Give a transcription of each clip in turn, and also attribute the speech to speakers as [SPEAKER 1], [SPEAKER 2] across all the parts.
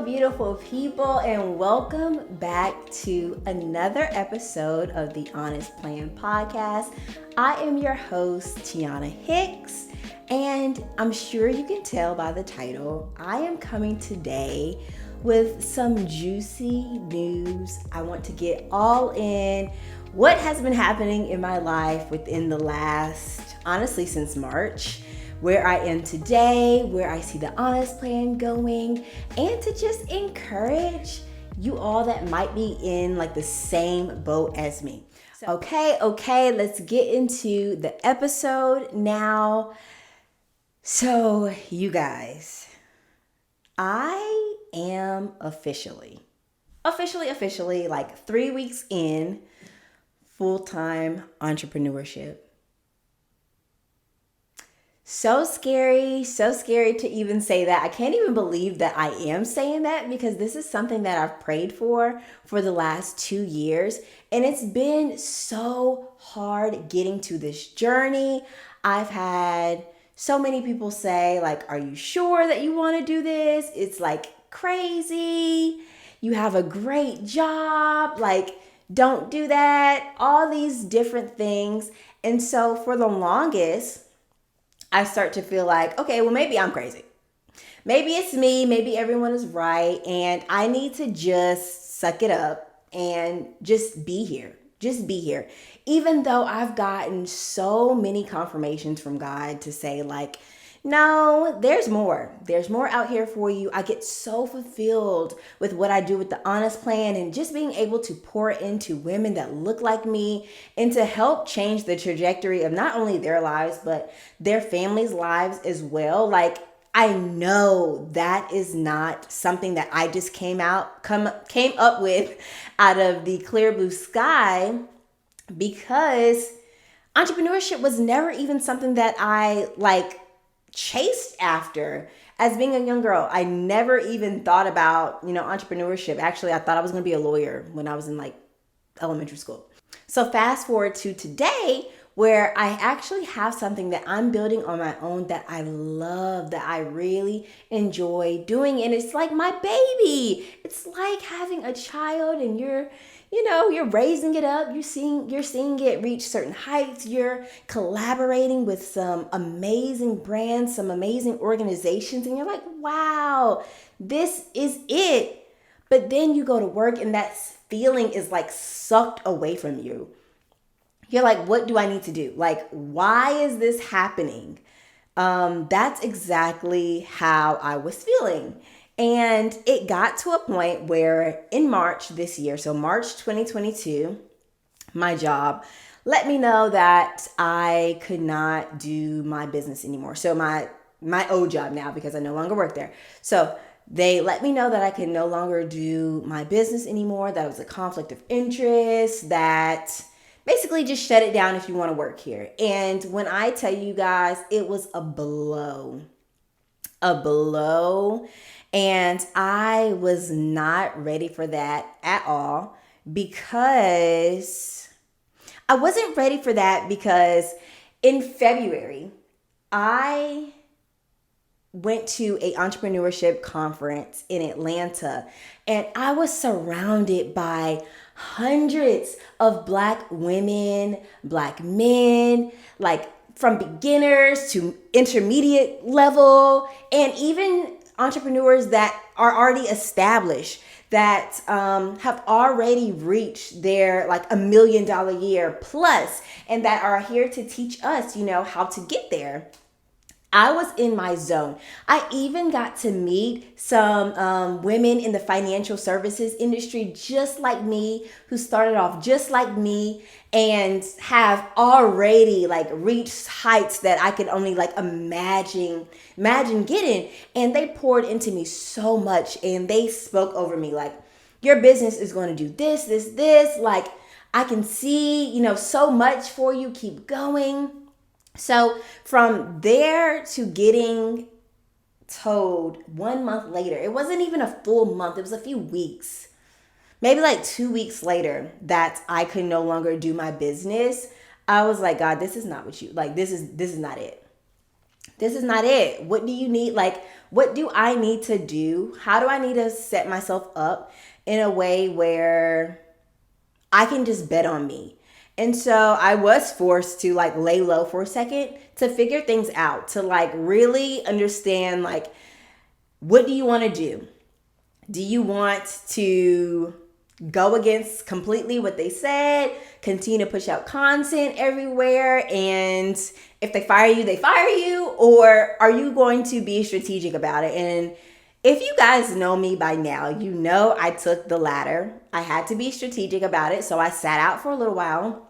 [SPEAKER 1] beautiful people, and welcome back to another episode of the Honest Plan podcast. I am your host, Tiana Hicks, and I'm sure you can tell by the title, I am coming today with some juicy news. I want to get all in what has been happening in my life within the last, honestly, since March. Where I am today, where I see the Honest Plan going, and to just encourage you all that might be in like the same boat as me. Okay, let's get into the episode now. So, you guys, I am officially, like 3 weeks in full-time entrepreneurship. So scary to even say that. I can't even believe that I am saying that because this is something that I've prayed for the last 2 years. And it's been so hard getting to this journey. I've had so many people say, like, are you sure that you want to do this? It's like crazy. You have a great job. Like, don't do that. All these different things. And so for the longest, I start to feel like, okay, well, maybe I'm crazy. Maybe it's me. Maybe everyone is right. And I need to just suck it up and just be here. Just be here. Even though I've gotten so many confirmations from God to say, like, no, there's more. There's more out here for you. I get so fulfilled with what I do with the Honest Plan and just being able to pour into women that look like me and to help change the trajectory of not only their lives, but their families' lives as well. Like, I know that is not something that I just came up with out of the clear blue sky, because entrepreneurship was never even something that I chased after as being a young girl. I never even thought about, entrepreneurship. Actually, I thought I was going to be a lawyer when I was in elementary school. So fast forward to today, where I actually have something that I'm building on my own that I love, that I really enjoy doing. And it's like my baby. It's like having a child and you're raising it up. You're seeing it reach certain heights. You're collaborating with some amazing brands, some amazing organizations. And you're like, wow, this is it. But then you go to work and that feeling is like sucked away from you. You're like, what do I need to do? Like, why is this happening? That's exactly how I was feeling. And it got to a point where in March this year, so March 2022, my job let me know that I could not do my business anymore. So my old job now, because I no longer work there. So they let me know that I could no longer do my business anymore, that it was a conflict of interest, that basically just shut it down if you want to work here. And when I tell you guys, it was a blow. And I was not ready for that at all, because I wasn't ready for that because in February, I went to an entrepreneurship conference in Atlanta, and I was surrounded by hundreds of Black women, Black men, like from beginners to intermediate level, and even entrepreneurs that are already established, that have already reached their $1 million a year plus, and that are here to teach us, how to get there. I was in my zone. I even got to meet some women in the financial services industry just like me, who started off just like me and have already reached heights that I could only imagine getting. And they poured into me so much, and they spoke over me like, your business is going to do this. Like, I can see, so much for you. Keep going. So from there to getting told 1 month later, it wasn't even a full month, it was a few weeks, maybe 2 weeks later, that I could no longer do my business, I was like, God, this is not what you, this is not it. This is not it. What do you need? Like, what do I need to do? How do I need to set myself up in a way where I can just bet on me? And so I was forced to like lay low for a second to figure things out, to like really understand, like, what do you want to do? Do you want to go against completely what they said, continue to push out content everywhere, and if they fire you, they fire you? Or are you going to be strategic about it? And if you guys know me by now, you know I took the latter. I had to be strategic about it. So I sat out for a little while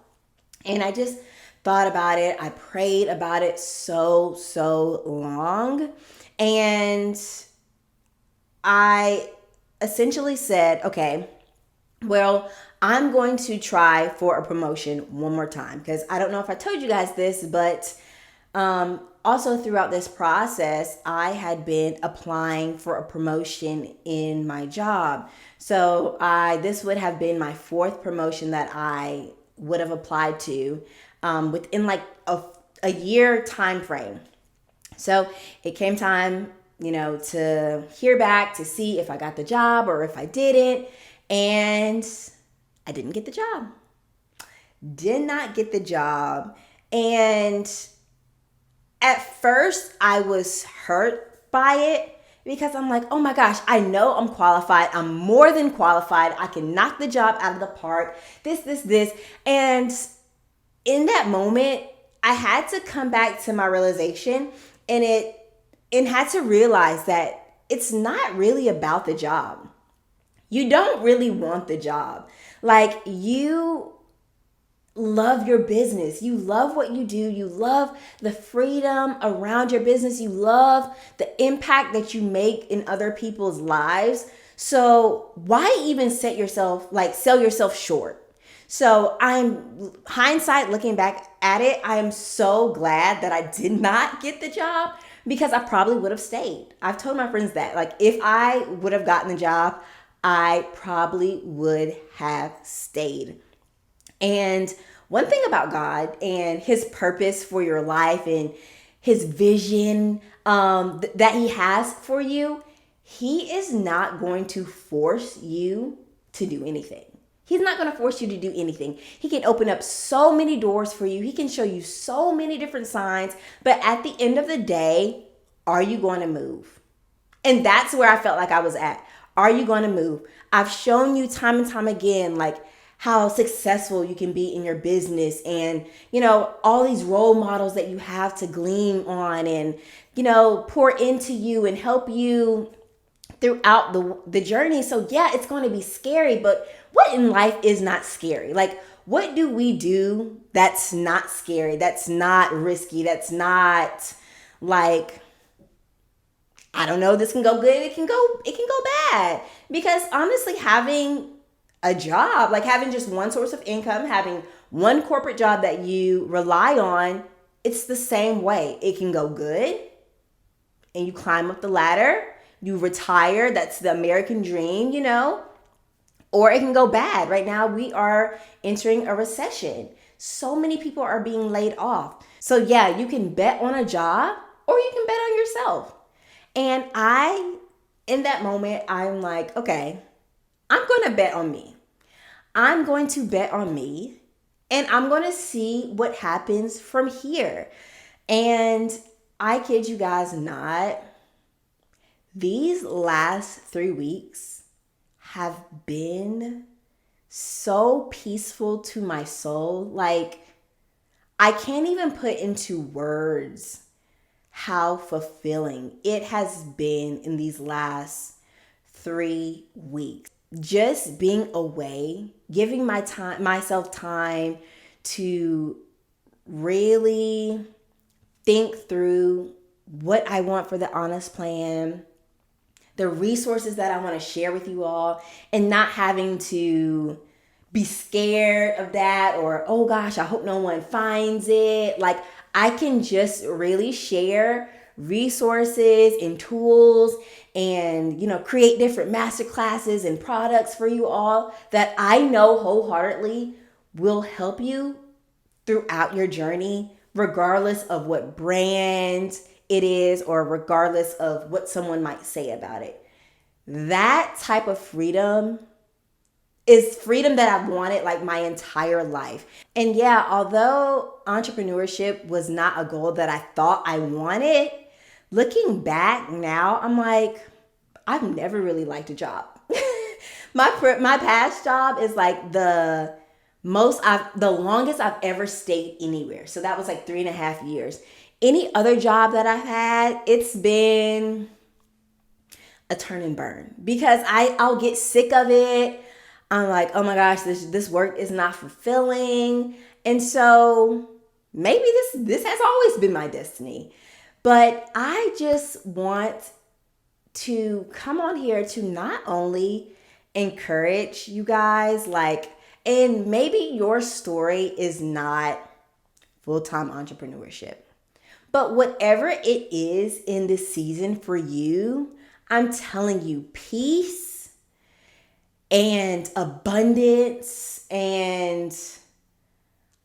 [SPEAKER 1] and I just thought about it. I prayed about it so long. And I essentially said, okay, well, I'm going to try for a promotion one more time, because I don't know if I told you guys this, but also throughout this process, I had been applying for a promotion in my job. So this would have been my fourth promotion that I would have applied to within like a year time frame. So it came time, to hear back to see if I got the job or if I didn't. And I didn't get the job. Did not get the job. And at first I was hurt by it, because I'm like, oh my gosh, I know I'm qualified. I'm more than qualified. I can knock the job out of the park. This. And in that moment, I had to come back to my realization and had to realize that it's not really about the job. You don't really want the job. Like, you love your business. You love what you do. You love the freedom around your business. You love the impact that you make in other people's lives. So why even sell yourself short? So hindsight, looking back at it, I am so glad that I did not get the job, because I probably would have stayed. I've told my friends that, like, if I would have gotten the job, I probably would have stayed. And one thing about God and his purpose for your life and his vision that he has for you, he is not going to force you to do anything. He's not going to force you to do anything. He can open up so many doors for you. He can show you so many different signs. But at the end of the day, are you going to move? And that's where I felt like I was at. Are you going to move? I've shown you time and time again, like, how successful you can be in your business, and, all these role models that you have to glean on and, pour into you and help you throughout the journey. So yeah, it's going to be scary, but what in life is not scary? Like, what do we do that's not scary, that's not risky, that's not like, I don't know, this can go good, it can go bad? Because honestly, having a job, like having just one source of income, having one corporate job that you rely on, it's the same way. It can go good and you climb up the ladder, you retire, that's the American dream, or it can go bad. Right now, we are entering a recession. So many people are being laid off. So yeah, you can bet on a job or you can bet on yourself. And in that moment, I'm like, okay, I'm going to bet on me. I'm going to bet on me, and I'm going to see what happens from here. And I kid you guys not, these last 3 weeks have been so peaceful to my soul. Like, I can't even put into words how fulfilling it has been in these last 3 weeks. Just being away, giving myself time to really think through what I want for the Honest Plan, the resources that I want to share with you all, and not having to be scared of that, or, oh gosh, I hope no one finds it. Like, I can just really share resources and tools and, create different masterclasses and products for you all that I know wholeheartedly will help you throughout your journey, regardless of what brand it is, or regardless of what someone might say about it. That type of freedom is freedom that I've wanted like my entire life. And yeah, although entrepreneurship was not a goal that I thought I wanted, looking back now, I'm like, I've never really liked a job. My past job is like the longest I've ever stayed anywhere. So that was like 3.5 years. Any other job that I've had, it's been a turn and burn because I'll get sick of it. I'm like, oh my gosh, this work is not fulfilling. And so maybe this has always been my destiny. But I just want to come on here to not only encourage you guys, like, and maybe your story is not full-time entrepreneurship, but whatever it is in this season for you, I'm telling you, peace and abundance and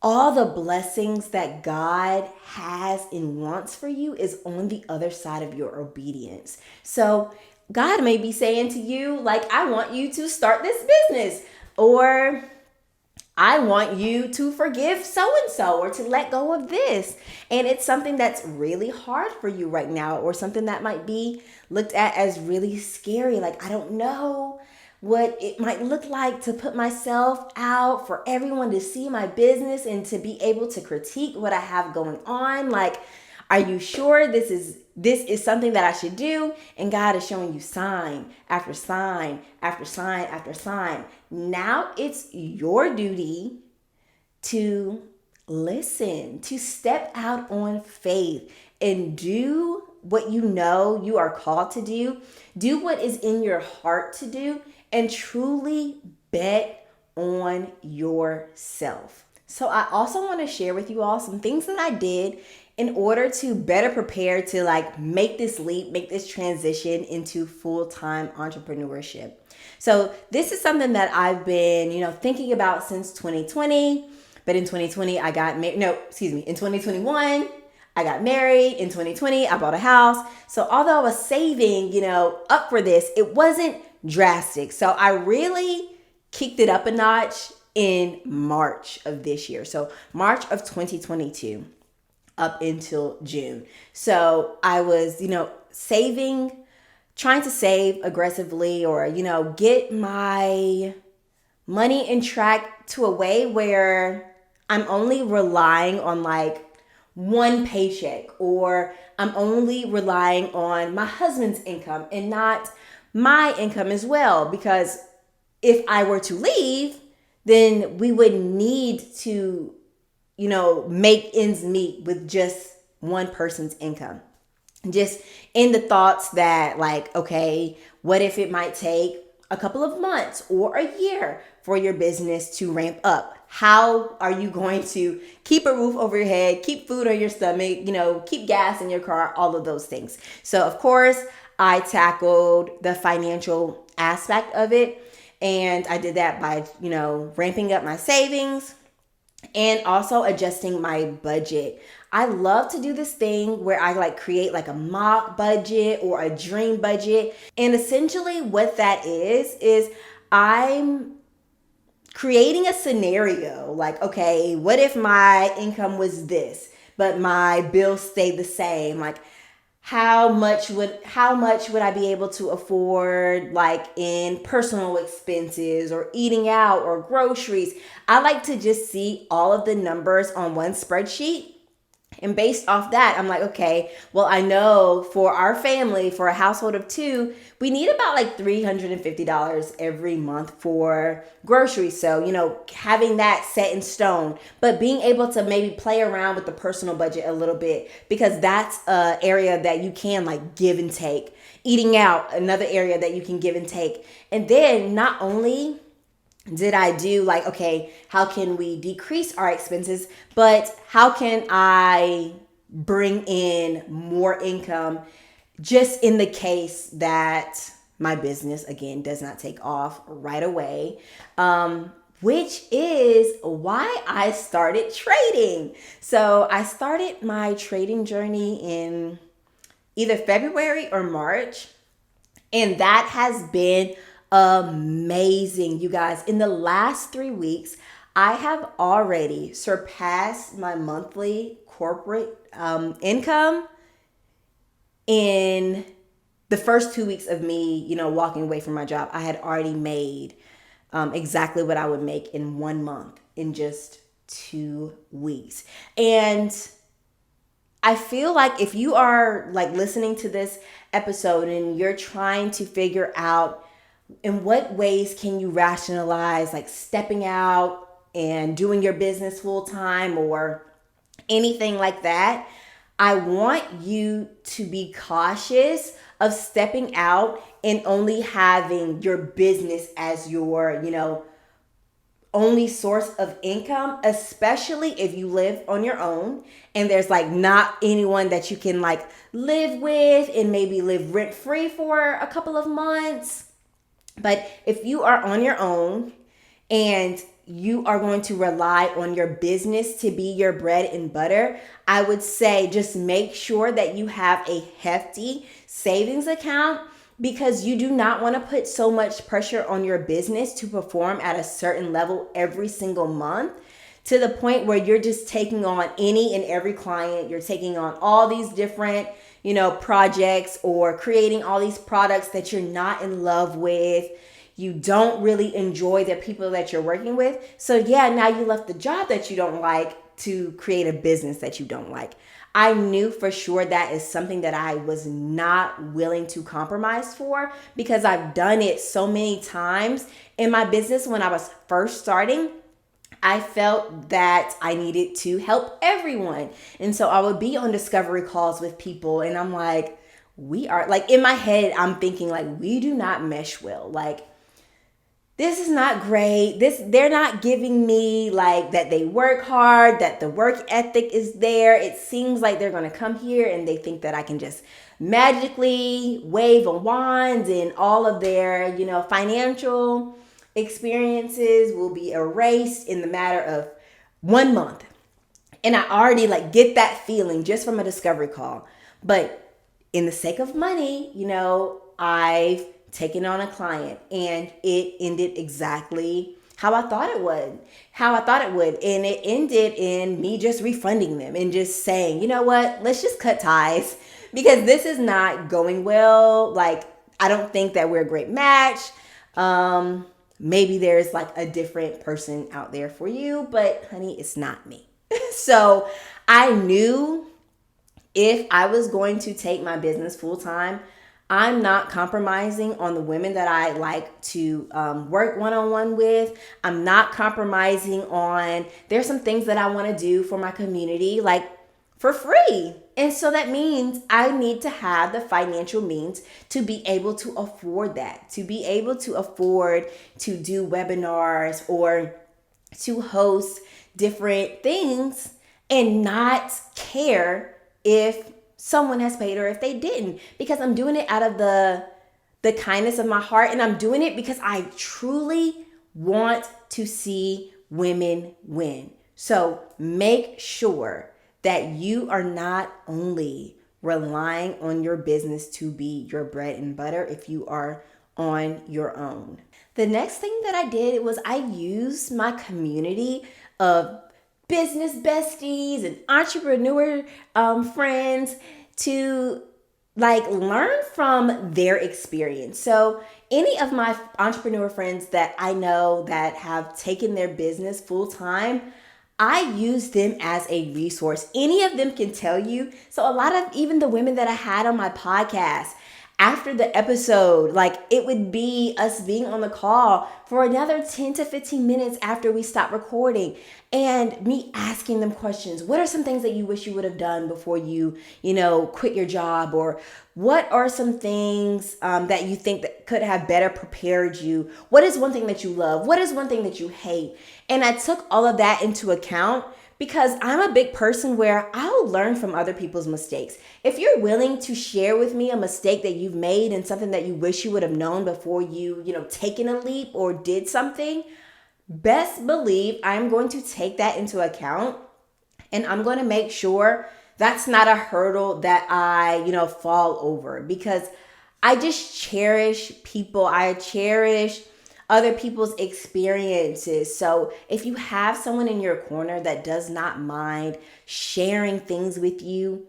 [SPEAKER 1] all the blessings that God has and wants for you is on the other side of your obedience. So God may be saying to you, like, I want you to start this business, or I want you to forgive so-and-so, or to let go of this. And it's something that's really hard for you right now, or something that might be looked at as really scary. Like, I don't know what it might look like to put myself out for everyone to see my business and to be able to critique what I have going on. Like, are you sure this is something that I should do? And God is showing you sign after sign after sign after sign. Now it's your duty to listen, to step out on faith and do what you know you are called to do. Do what is in your heart to do, and truly bet on yourself. So I also want to share with you all some things that I did in order to better prepare to like make this leap, make this transition into full-time entrepreneurship. So this is something that I've been, thinking about since 2020. But in 2020, I got married. No, excuse me. In 2021, I got married. In 2020, I bought a house. So although I was saving, up for this, it wasn't drastic. So I really kicked it up a notch in March of this year. So March of 2022 up until June. So I was, saving, trying to save aggressively, or, get my money in track to a way where I'm only relying on like one paycheck, or I'm only relying on my husband's income and not my income as well. Because if I were to leave, then we would need to, make ends meet with just one person's income. Just in the thoughts that like, okay, what if it might take a couple of months or a year for your business to ramp up? How are you going to keep a roof over your head, keep food on your stomach, keep gas in your car, all of those things. So of course, I tackled the financial aspect of it. And I did that by, ramping up my savings and also adjusting my budget. I love to do this thing where I like create like a mock budget or a dream budget. And essentially what that is I'm creating a scenario like, okay, what if my income was this, but my bills stayed the same? Like, how much would I be able to afford, like in personal expenses or eating out or groceries? I like to just see all of the numbers on one spreadsheet. And based off that, I'm like, okay, well, I know for our family, for a household of two, we need about like $350 every month for groceries. So, having that set in stone, but being able to maybe play around with the personal budget a little bit, because that's an area that you can like give and take. Eating out, another area that you can give and take. And then not only did I do like, okay, how can we decrease our expenses, but how can I bring in more income just in the case that my business, again, does not take off right away, which is why I started trading. So I started my trading journey in either February or March. And that has been amazing, you guys. In the last 3 weeks, I have already surpassed my monthly corporate income in the first 2 weeks of me, walking away from my job. I had already made exactly what I would make in 1 month in just 2 weeks. And I feel like if you are like listening to this episode and you're trying to figure out in what ways can you rationalize like stepping out and doing your business full time or anything like that, I want you to be cautious of stepping out and only having your business as your, only source of income, especially if you live on your own and there's like not anyone that you can like live with and maybe live rent free for a couple of months. But if you are on your own and you are going to rely on your business to be your bread and butter, I would say just make sure that you have a hefty savings account, because you do not want to put so much pressure on your business to perform at a certain level every single month to the point where you're just taking on any and every client. You're taking on all these different, projects or creating all these products that you're not in love with. You don't really enjoy the people that you're working with. So yeah, now you left the job that you don't like to create a business that you don't like. I knew for sure that is something that I was not willing to compromise for, because I've done it so many times in my business. When I was first starting, I felt that I needed to help everyone. And so I would be on discovery calls with people and I'm like, we are like, in my head, I'm thinking like, we do not mesh well. Like, this is not great. They're not giving me like that they work hard, that the work ethic is there. It seems like they're going to come here and they think that I can just magically wave a wand and all of their, financial experiences will be erased in the matter of 1 month. And I already like get that feeling just from a discovery call. But in the sake of money, I've taking on a client and it ended exactly how I thought it would. And it ended in me just refunding them and just saying, you know what, let's just cut ties because this is not going well. Like, I don't think that we're a great match. Maybe there's like a different person out there for you, but honey, it's not me. So I knew if I was going to take my business full time, I'm not compromising on the women that I like to work one-on-one with. I'm not compromising on, there's some things that I want to do for my community, like for free. And so that means I need to have the financial means to be able to afford that, to be able to afford to do webinars or to host different things and not care if someone has paid or if they didn't, because I'm doing it out of the kindness of my heart. And I'm doing it because I truly want to see women win. So make sure that you are not only relying on your business to be your bread and butter if you are on your own. The next thing that I did was I used my community of business besties and entrepreneur friends to like learn from their experience. So any of my entrepreneur friends that I know that have taken their business full time, I use them as a resource. Any of them can tell you. So a lot of even the women that I had on my podcast, after the episode, like it would be us being on the call for another 10 to 15 minutes after we stopped recording and me asking them questions. What are some things that you wish you would have done before you quit your job? Or what are some things that you think that could have better prepared you? What is one thing that you love? What is one thing that you hate? And I took all of that into account because I'm a big person where I'll learn from other people's mistakes. If you're willing to share with me a mistake that you've made and something that you wish you would have known before you, taken a leap or did something, best believe I'm going to take that into account and I'm going to make sure that's not a hurdle that I, fall over, because I just cherish people. I cherish other people's experiences. So if you have someone in your corner that does not mind sharing things with you,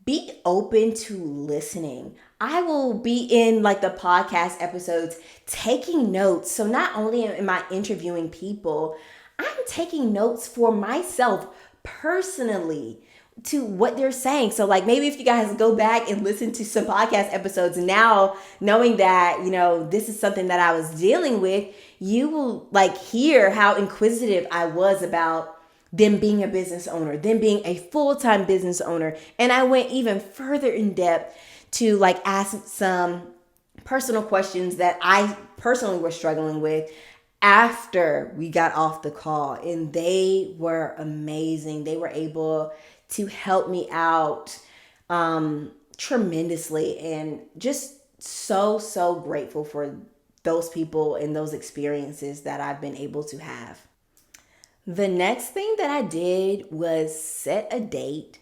[SPEAKER 1] be open to listening. I will be in like the podcast episodes taking notes. So not only am I interviewing people, I'm taking notes for myself personally to what they're saying. So like maybe if you guys go back and listen to some podcast episodes now, knowing that, this is something that I was dealing with, you will like hear how inquisitive I was about them being a business owner, them being a full-time business owner. And I went even further in depth to like ask some personal questions that I personally was struggling with after we got off the call. And they were amazing. They were able to help me out tremendously, and just so grateful for those people and those experiences that I've been able to have. The next thing that I did was set a date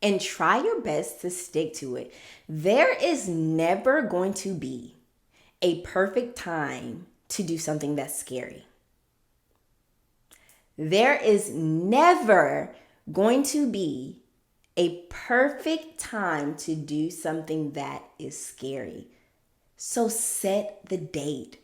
[SPEAKER 1] and try your best to stick to it. There is never going to be a perfect time to do something that's scary. There is never going to be a perfect time to do something that is scary. So set the date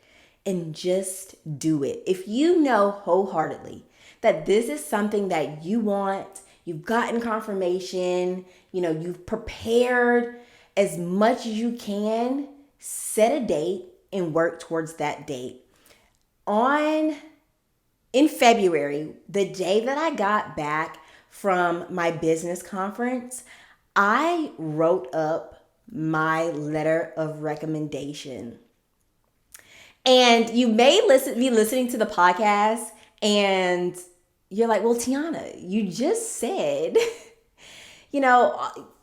[SPEAKER 1] and just do it. If you know wholeheartedly that this is something that you want, you've gotten confirmation, you've prepared as much as you can, set a date and work towards that date. In February, the day that I got back from my business conference, I wrote up my letter of recommendation. And you may be listening to the podcast and you're like, well, Tiana, you just said,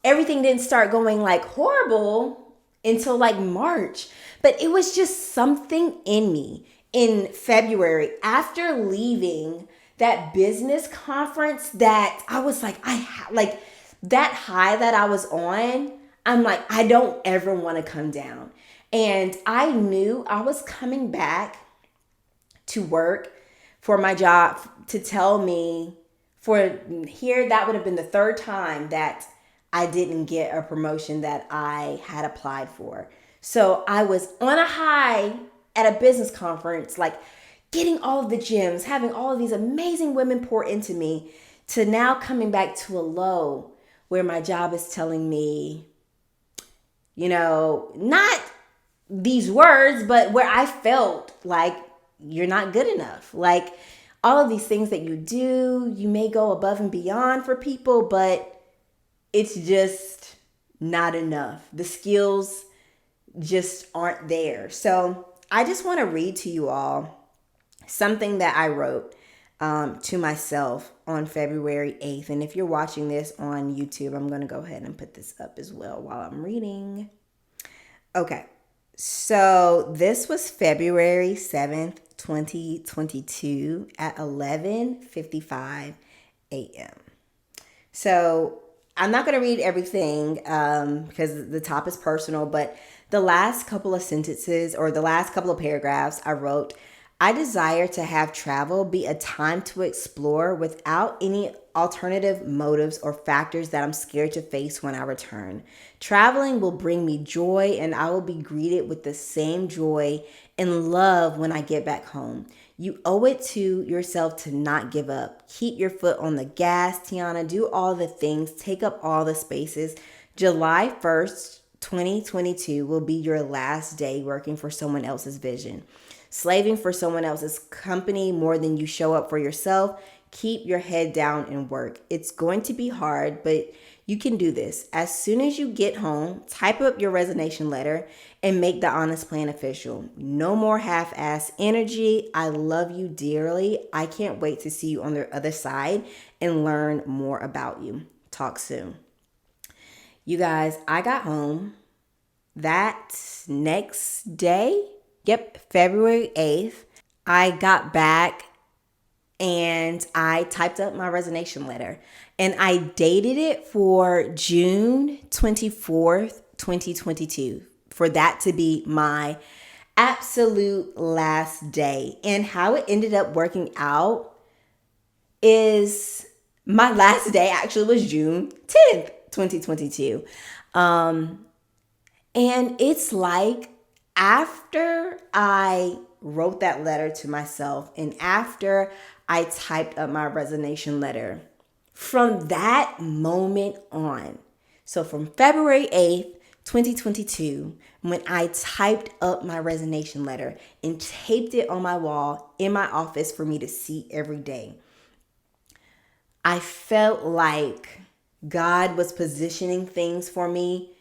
[SPEAKER 1] everything didn't start going like horrible until like March. But it was just something in me in February after leaving that business conference that I was like, that high that I was on. I'm like, I don't ever want to come down. And I knew I was coming back to work for my job to tell me that would have been the third time that I didn't get a promotion that I had applied for. So I was on a high at a business conference, like getting all of the gems, having all of these amazing women pour into me, to now coming back to a low where my job is telling me, not these words, but where I felt like you're not good enough. Like all of these things that you do, you may go above and beyond for people, but it's just not enough. The skills just aren't there. So I just want to read to you all something that I wrote to myself on February 8th. And if you're watching this on YouTube, I'm going to go ahead and put this up as well while I'm reading. Okay. So this was February 7th, 2022 at 11:55 a.m. So I'm not going to read everything because the top is personal, but the last couple of sentences or the last couple of paragraphs I wrote, I desire to have travel be a time to explore without any alternative motives or factors that I'm scared to face when I return. Traveling will bring me joy, and I will be greeted with the same joy and love when I get back home. You owe it to yourself to not give up. Keep your foot on the gas, Tiana. Do all the things. Take up all the spaces. July 1st, 2022 will be your last day working for someone else's vision. Slaving for someone else's company more than you show up for yourself. Keep your head down and work. It's going to be hard, but you can do this. As soon as you get home, type up your resignation letter and make the honest plan official. No more half-ass energy. I love you dearly. I can't wait to see you on the other side and learn more about you. Talk soon. You guys, I got home that next day. Yep, February 8th. I got back and I typed up my resignation letter. And I dated it for June 24th, 2022, for that to be my absolute last day. And how it ended up working out is my last day actually was June 10th, 2022. And it's like after I wrote that letter to myself and after I typed up my resignation letter, from that moment on, so from February 8th, 2022, when I typed up my resignation letter and taped it on my wall in my office for me to see every day, I felt like God was positioning things for me,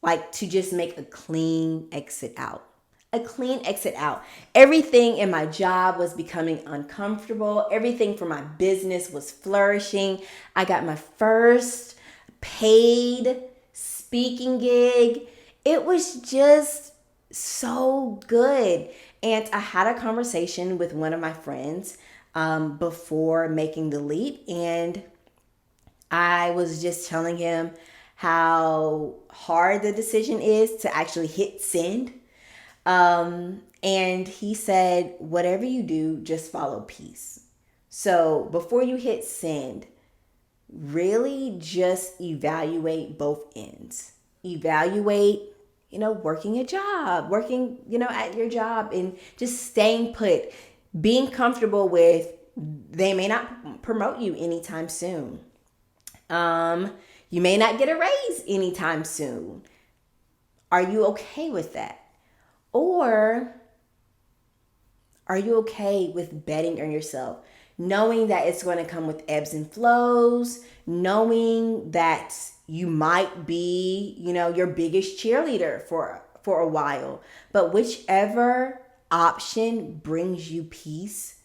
[SPEAKER 1] like to just make a clean exit out. A clean exit out. Everything in my job was becoming uncomfortable. Everything for my business was flourishing. I got my first paid speaking gig. It was just so good. And I had a conversation with one of my friends before making the leap. And I was just telling him how hard the decision is to actually hit send. And he said, whatever you do, just follow peace. So before you hit send, really just evaluate both ends. Evaluate, working a job, working, at your job and just staying put, being comfortable with they may not promote you anytime soon. You may not get a raise anytime soon. Are you okay with that? Or are you okay with betting on yourself? Knowing that it's going to come with ebbs and flows, knowing that you might be, your biggest cheerleader for a while. But whichever option brings you peace,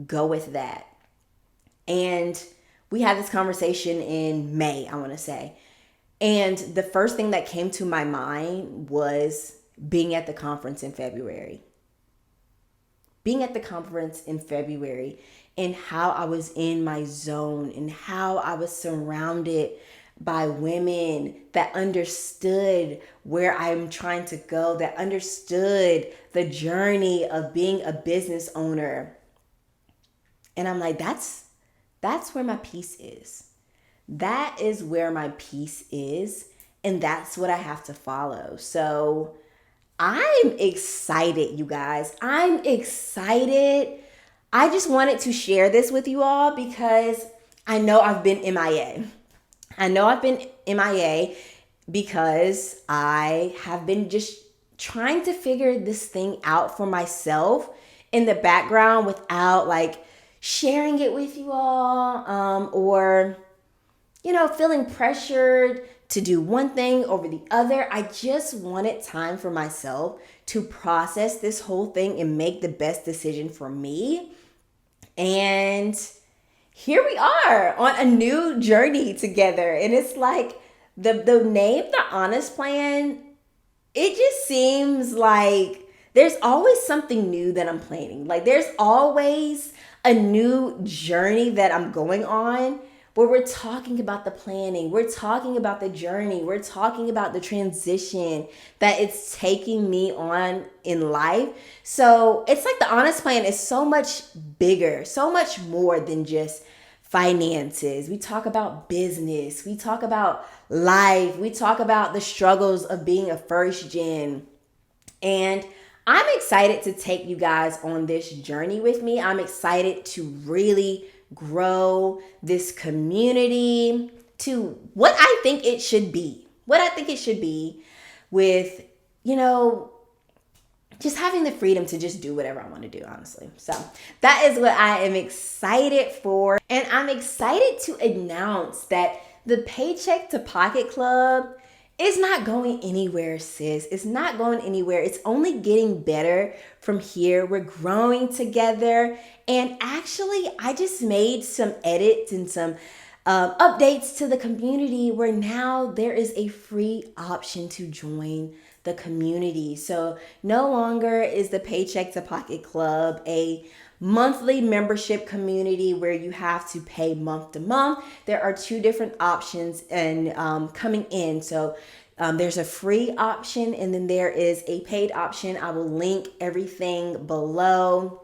[SPEAKER 1] go with that. And we had this conversation in May, I want to say. And the first thing that came to my mind was being at the conference in February. Being at the conference in February and how I was in my zone and how I was surrounded by women that understood where I'm trying to go, that understood the journey of being a business owner. And I'm like, that's where my peace is. That is where my peace is. And that's what I have to follow. So I'm excited, you guys. I'm excited. I just wanted to share this with you all because I know I've been MIA. I know I've been MIA because I have been just trying to figure this thing out for myself in the background without sharing it with you all or, feeling pressured to do one thing over the other. I just wanted time for myself to process this whole thing and make the best decision for me. And here we are on a new journey together. And it's like the name, The Honest Plan, it just seems like there's always something new that I'm planning. There's always a new journey that I'm going on where we're talking about the planning, we're talking about the journey, we're talking about the transition that it's taking me on in life. So it's like The Honest Plan is so much bigger, so much more than just finances. We talk about business, we talk about life, we talk about the struggles of being a first gen. And I'm excited to take you guys on this journey with me. I'm excited to really grow this community to what I think it should be. What I think it should be with, just having the freedom to just do whatever I want to do, honestly. So that is what I am excited for. And I'm excited to announce that the Paycheck to Pocket Club is not going anywhere, sis. It's not going anywhere. It's only getting better from here. We're growing together. And actually, I just made some edits and some updates to the community where now there is a free option to join the community. So no longer is the Paycheck to Pocket Club a monthly membership community where you have to pay month to month. There are two different options and coming in. So there's a free option and then there is a paid option. I will link everything below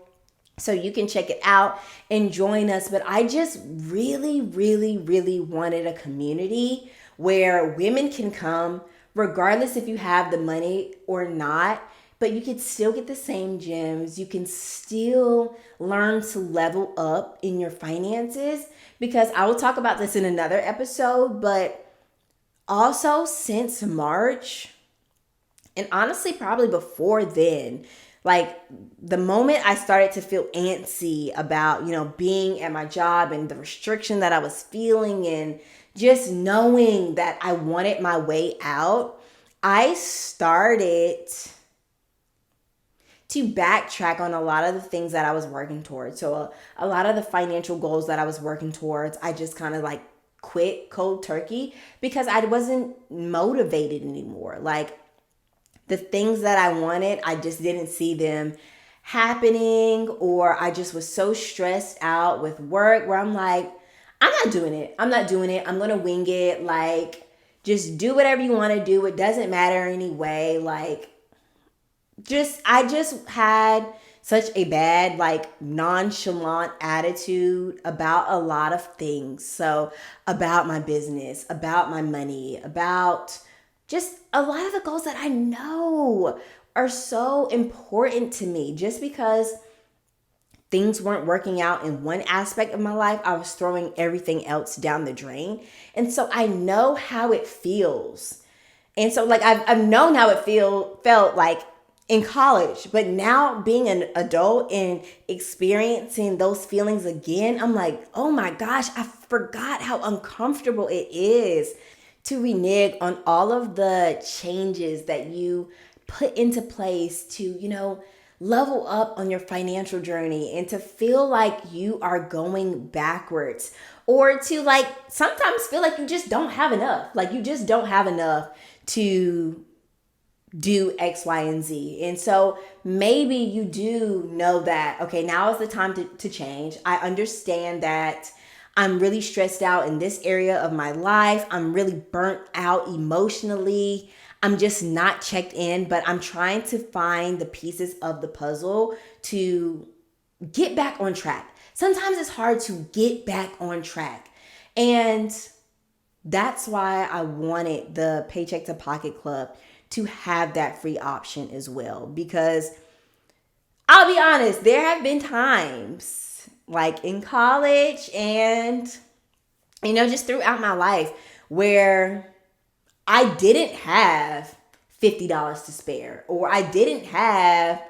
[SPEAKER 1] so you can check it out and join us. But I just really, really, really wanted a community where women can come, regardless if you have the money or not, but you can still get the same gems. You can still learn to level up in your finances, because I will talk about this in another episode, but also since March, and honestly, probably before then, like the moment I started to feel antsy about, being at my job and the restriction that I was feeling and just knowing that I wanted my way out, I started to backtrack on a lot of the things that I was working towards. So a lot of the financial goals that I was working towards, I just kind of like quit cold turkey because I wasn't motivated anymore. Like the things that I wanted, I just didn't see them happening, or I just was so stressed out with work where I'm like, I'm not doing it. I'm going to wing it. Like, just do whatever you want to do. It doesn't matter anyway. Like, I just had such a bad, like, nonchalant attitude about a lot of things. So about my business, about my money, about just a lot of the goals that I know are so important to me. Just because things weren't working out in one aspect of my life, I was throwing everything else down the drain. And so I know how it feels. And so like I've known how it felt like in college, but now being an adult and experiencing those feelings again, I'm like, oh my gosh, I forgot how uncomfortable it is to renege on all of the changes that you put into place to, level up on your financial journey, and to feel like you are going backwards, or to like sometimes feel like you just don't have enough. Like you just don't have enough to do X, Y, and Z. And so maybe you do know that, okay, now is the time to change. I understand that I'm really stressed out in this area of my life. I'm really burnt out emotionally. I'm just not checked in, but I'm trying to find the pieces of the puzzle to get back on track. Sometimes it's hard to get back on track. And that's why I wanted the Paycheck to Pocket Club to have that free option as well. Because I'll be honest, there have been times like in college and, just throughout my life where I didn't have $50 to spare, or I didn't have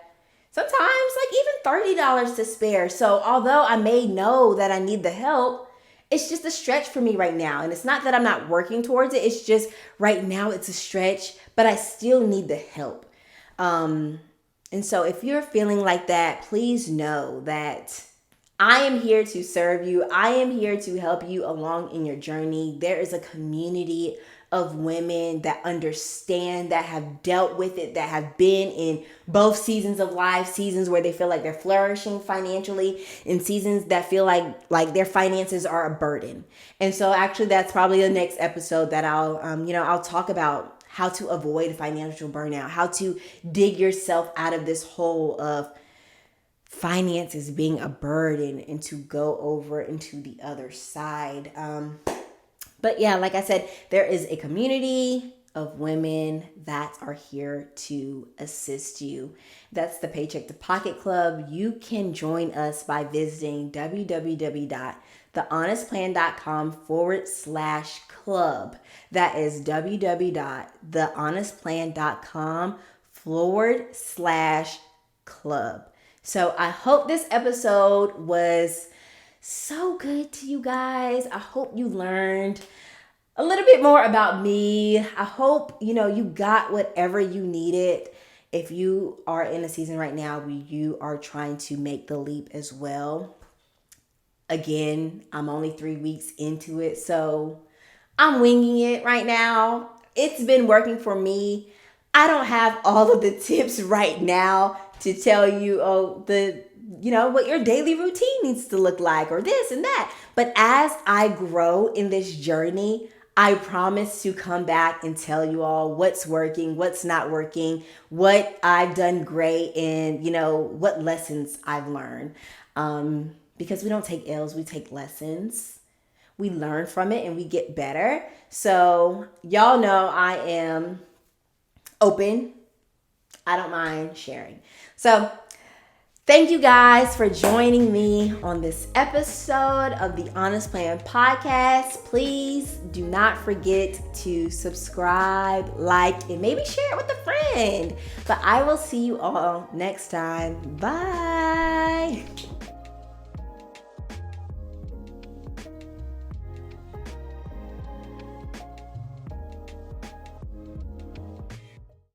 [SPEAKER 1] sometimes like even $30 to spare. So although I may know that I need the help, it's just a stretch for me right now. And it's not that I'm not working towards it. It's just right now it's a stretch, but I still need the help. And so if you're feeling like that, please know that I am here to serve you. I am here to help you along in your journey. There is a community of women that understand, that have dealt with it, that have been in both seasons of life, seasons where they feel like they're flourishing financially, and seasons that feel like their finances are a burden. And so actually that's probably the next episode that I'll talk about how to avoid financial burnout, how to dig yourself out of this hole of finances being a burden and to go over into the other side. But yeah, like I said, there is a community of women that are here to assist you. That's the Paycheck to Pocket Club. You can join us by visiting www.thehonestplan.com/club. That is www.thehonestplan.com/club. So I hope this episode was so good to you guys. I hope you learned a little bit more about me. I hope, you got whatever you needed. If you are in a season right now where you are trying to make the leap as well. Again, I'm only 3 weeks into it, so I'm winging it right now. It's been working for me. I don't have all of the tips right now to tell you, what your daily routine needs to look like or this and that. But as I grow in this journey, I promise to come back and tell you all what's working, what's not working, what I've done great, and what lessons I've learned. Because we don't take L's, we take lessons. We learn from it and we get better. So y'all know I am open. I don't mind sharing. So thank you guys for joining me on this episode of the Honest Plan podcast. Please do not forget to subscribe, like, and maybe share it with a friend. But I will see you all next time. Bye.